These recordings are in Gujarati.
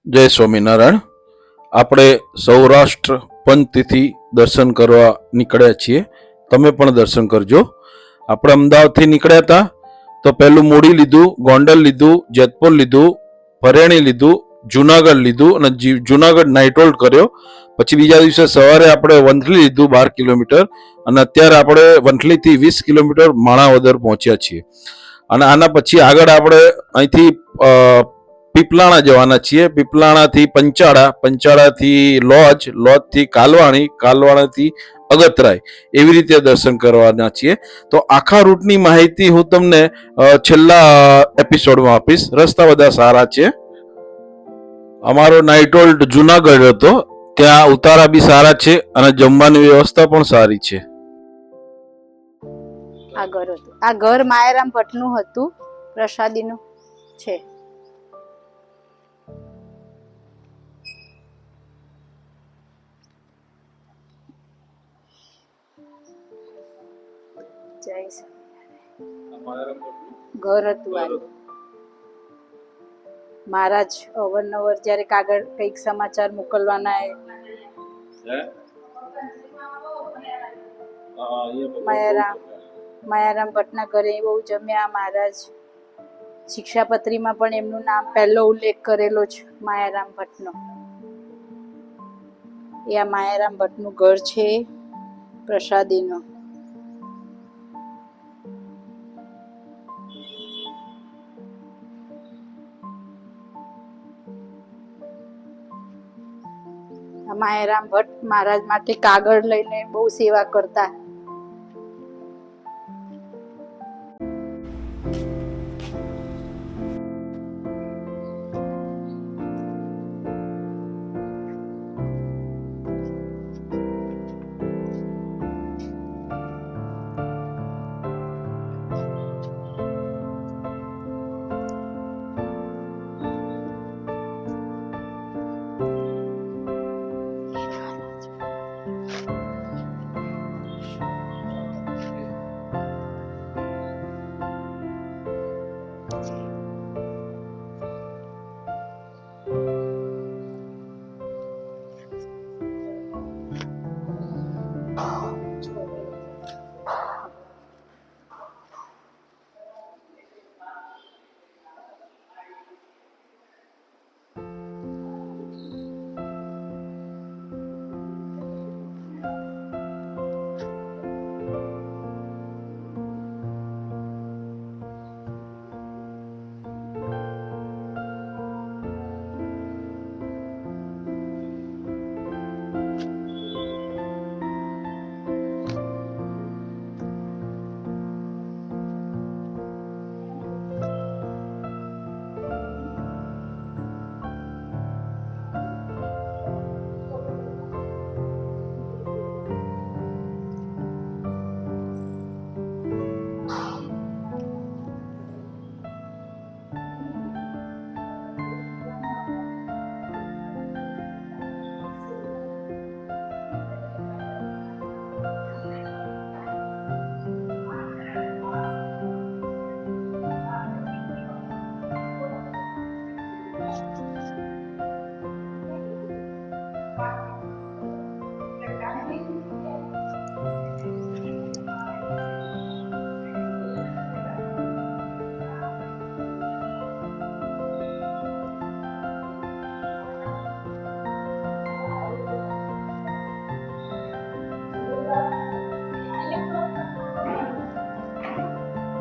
જય સ્વામિનારાયણ. આપણે સૌરાષ્ટ્ર પંથથી દર્શન કરવા નીકળ્યા છીએ. તમે પણ દર્શન કરજો. આપણે અમદાવાદથી નીકળ્યા હતા તો પહેલું મૂડી લીધું, ગોંડલ લીધું, જેતપુર લીધું, ફરેણી લીધું, જુનાગઢ લીધું અને જુનાગઢ નાઇટ હોલ્ડ કર્યો. પછી બીજા દિવસે સવારે આપણે વંથલી લીધું 12 કિલોમીટર અને અત્યારે આપણે વંથલીથી 20 કિલોમીટર માણાવદર પહોંચ્યા છીએ. અને આના પછી આગળ આપણે અહીંથી પીપલાણા જવાના છીએ. પીપલાણાથી પંચાળા, પંચાળાથી લોજ, લોજથી કાલવાણી, કાલવાણાથી અગતરાય, એવી રીતે દર્શન કરવાના છીએ. તો આખા રૂટની માહિતી હું તમને છેલ્લા એપિસોડમાં આપીશ. રસ્તા બધા સારા છે. અમારો નાઇટ હોલ્ડ જુનાગઢ હતો. ત્યાં ઉતારા બી સારા છે અને જમવાની વ્યવસ્થા પણ સારી છે. આ ઘર માયારામ ભટ્ટનું હતું, પ્રસાદીનું છે. ઘર હતું મહારાજ અવારનવાર જયારે કાગળ કઈક સમાચાર મોકલવાના માયારામ ભટ્ટના ઘરે બહુ જમ્યા મહારાજ. શિક્ષાપત્રીમાં પણ એમનું નામ પહેલો ઉલ્લેખ કરેલો છે, માયારામ ભટ્ટનો. એ આ માયારામ ભટ્ટનું ઘર છે, પ્રસાદીનો. માયારામ ભટ્ટ મહારાજ માટે કાગળ લઈને બહુ સેવા કરતા.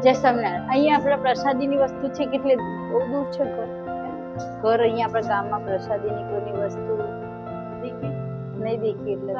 જય સ્વામિનારાયણ. અહીંયા આપણે પ્રસાદીની વસ્તુ છે, કેટલી બહુ દૂર છે ઘર. અહીંયા આપણા ગામમાં પ્રસાદીની કોઈની વસ્તુ નહીં દેખી એટલે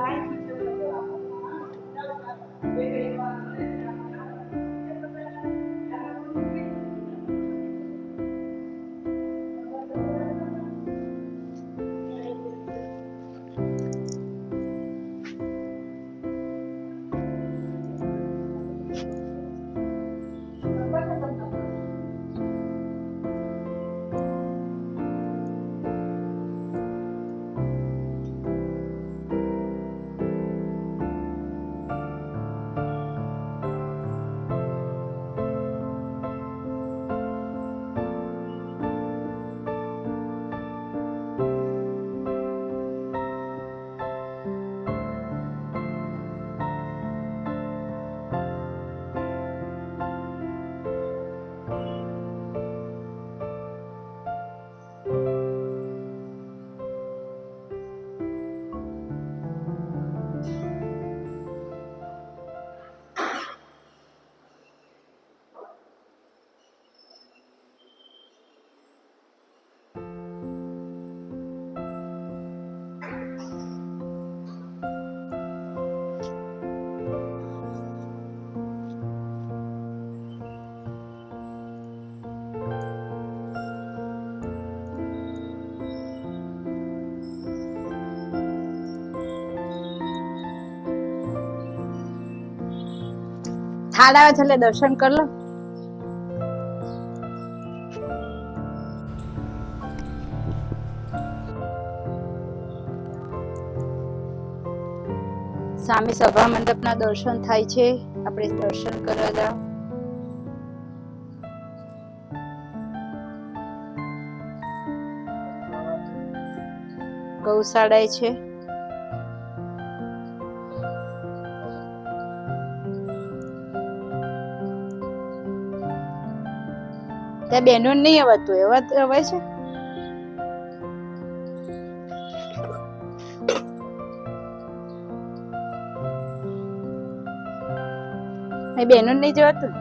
ખાડ આવે છે એટલે દર્શન કર લો. સામે સભા મંડપના દર્શન થાય છે. આપણે દર્શન કરવા જાઓ. ગૌશાળા છે. ત્યાં બહેનો નહીં અવાતું અવાય છે. બહેનો નહીં જવાતું.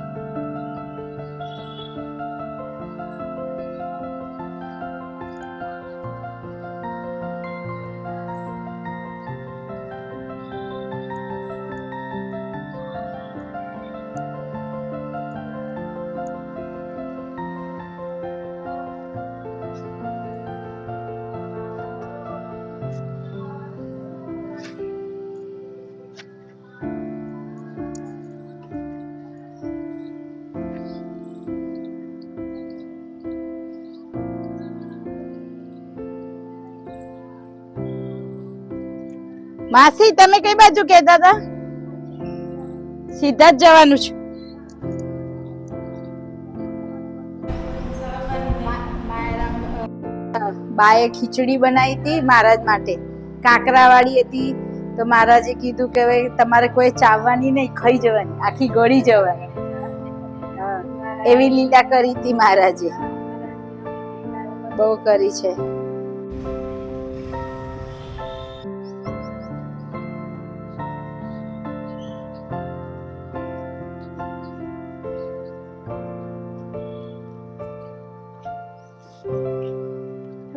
માસી તમે કઈ બાજુ કહેતા હતા? સીધા જ જવાનું છે. બાએ ખીચડી બનાવી હતી મહારાજ માટે, કાકરા વાળી હતી. તો મહારાજે કીધું કે હવે તમારે કોઈ ચાવવાની નહીં, ખાઈ જવાની, આખી ગળી જવાની. એવી લીલા કરી હતી મહારાજે, બહુ કરી છે.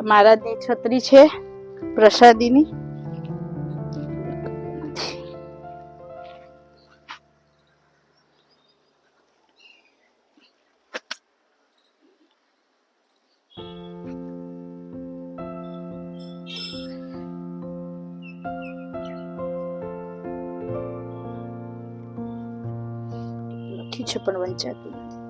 મહારાજની છત્રી છે પ્રસાદીની. લખી છે પણ વંચાતું નથી.